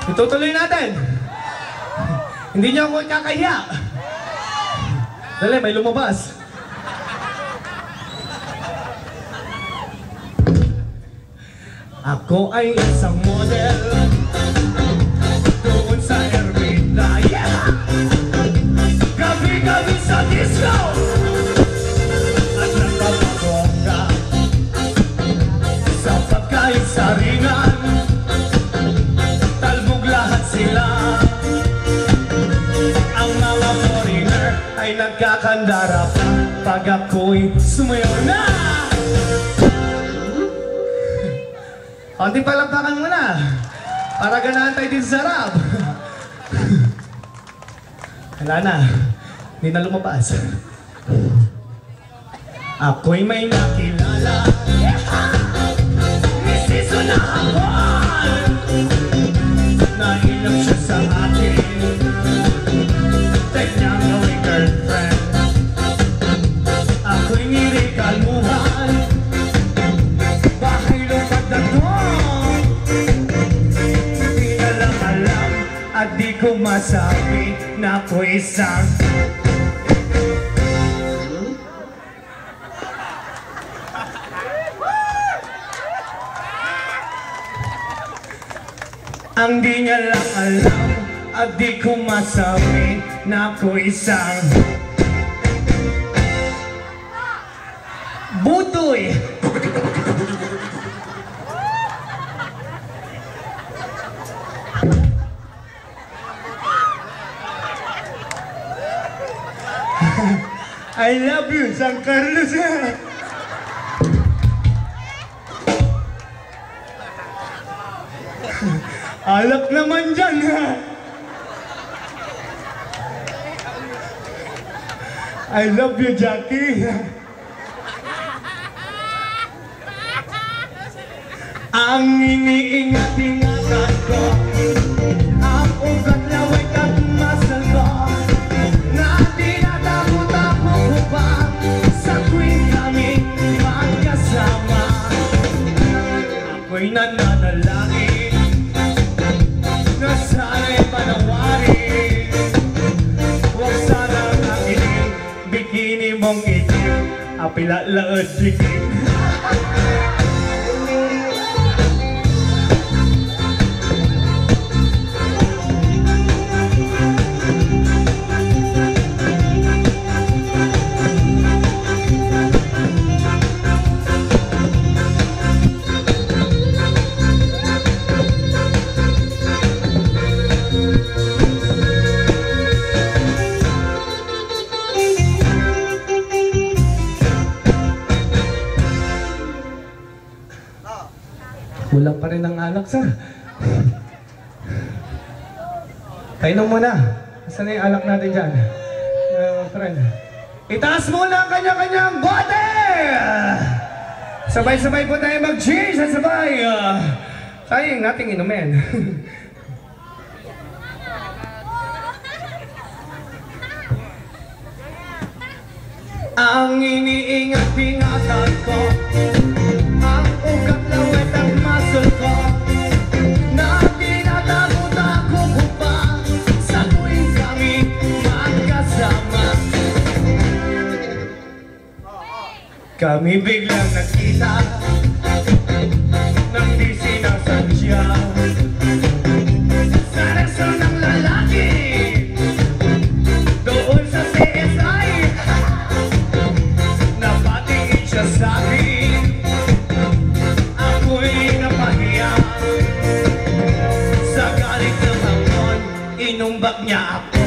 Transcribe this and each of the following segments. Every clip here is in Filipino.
Itutuloy natin. Hindi niyo ako kakahiya. Dali, may lumabas. Ako ay isang model doon sa Ermita. Yeah! Gabi-gabi sa disco at nagpapabongga sa pagkain sa ringan. Talbog lahat sila. Ang mga foreigner ay nagkakandara pa pag ako'y sumayaw na. Konting palakpakan muna para ganahan tayo din sa rap. Wala na, hindi na lumabas. Ako'y may nakilala, misiso na hapon. Nailap siya sa akin, take niya gawing girlfriend. Ako'y nirikalmuhan, bahay lupat na to. Di na lang alam at di ko masabi na ako isang ang di niya lang alam at di ko masabi na ako isang butoy. I love you, San Carlos. Alak naman dyan, ha? I love you, Jackie. Ang iniingat-ingatan ko, ang ugat laway at masal ko, na tinatakot ako upang sa tuwing kami magkasama. Ako'y nananalangin na sana'y panawarin. Huwag sanang ang itim, bikini mong itim, apilalaad bigin. Kulang pa rin ang alak, sir. Kainom muna. Saan na yung alak natin dyan? Friend. Itaas muna ang kanya-kanyang bote! Sabay-sabay po tayo mag-cheers at sabay. Tayo yung nating inumin. Ang iniingat-ingatan ko, ang ugat lawet at muscle ko, na tinatakot ako upang sa tuwing kami magkasama. Kami biglang nagkita nang di sinasadya sa resto ng lalaki doon sa CSI. Napatingin siya sa akin, ako'y napahiya. Sa galit ng hamon, inumbak niya ako.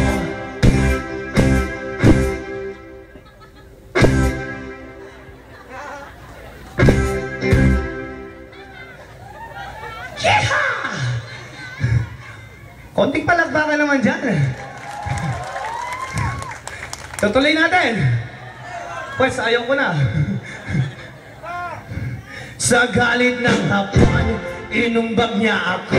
Konting palakpakan naman dyan. Tutuloy natin. Pues, ayaw ko na. Sa galit ng hapon, inumbag niya ako.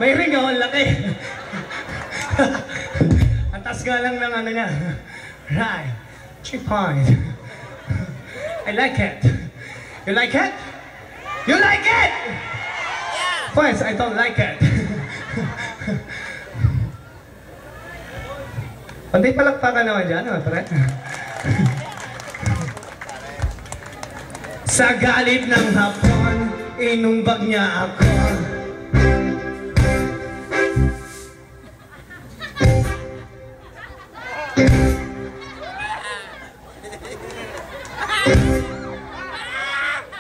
May ring ako, ang laki. Ang taas nga lang ng ano niya. Right. 3 points. I like it. You like it? You like it? Yeah. Points, I don't like it. Hindi palakpakan naman dyan, pre. Sa galit ng hapon, inumbag niya ako.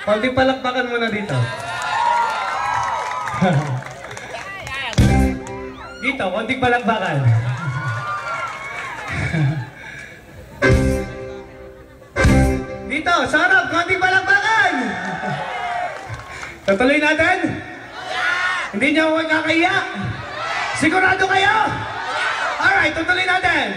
Konting palakpakan mo na dito. Dito, konting palakpakan. Dito, sarap, konting palakpakan. Tutuloy natin? Hindi niyo ako nakakaya? Sigurado kayo? Alright, tutuloy natin.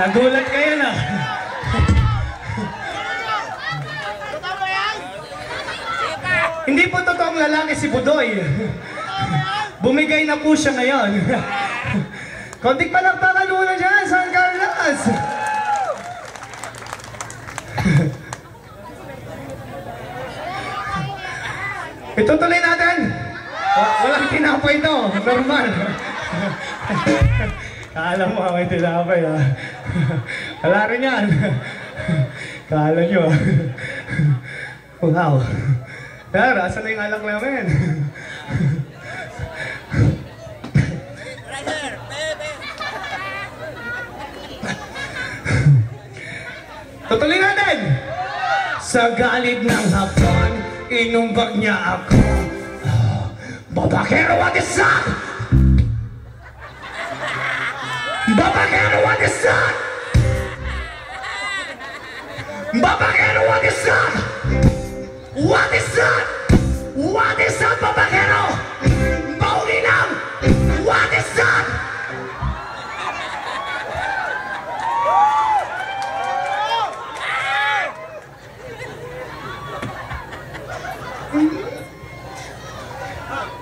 Nagulat kayo na. Hindi po totoong lalaki si Budoy. Bumigay na po siya ngayon. Konting palakpakan muna dyan, San Carlos. Itutuloy natin. Walang tinapay ito. Normal. Kala mo may tinapay, ha? Wala rin yan. Kala nyo, ha? Wow. Pero, asan na yung alak namin? Tutuloy natin! Sa galit ng hapon, inumbag niya ako. Babakero, what is that? Babakero, what is that? Babakero, what is that? What is that? What is that, Babakero? Paulinang! What is that?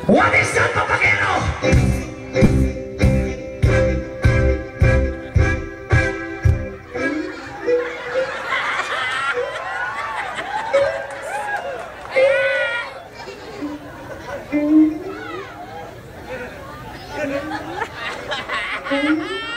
What is that, Babakero? Thank you.